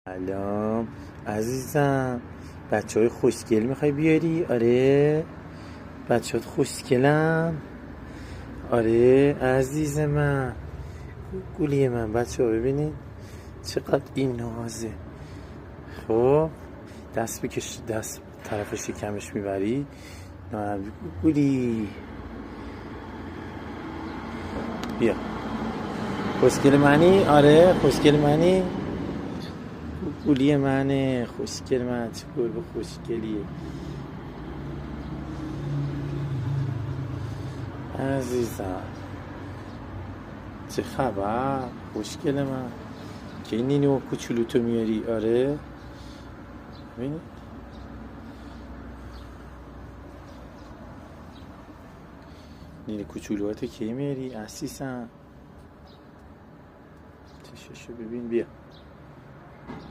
سلام عزیزم، بچه های خوشگل میخوای بیاری؟ آره بچه ها خوشگلم. آره عزیز من، گولی من. بچه ها ببینید چقدر این نازه. خب دست بکش، دست طرف شکمش میبری. گولی بیا. خوشگل منی؟ آره خوشگل منی، گولی منه. خوشگل من، چه گربه خوشگلیه عزیزم. چه خبر خوشگل من؟ که این نینو کوچولو تو میاری؟ آره ببین نینو کوچولوهاتو کی میاری عزیزم؟ چششو ببین. بیا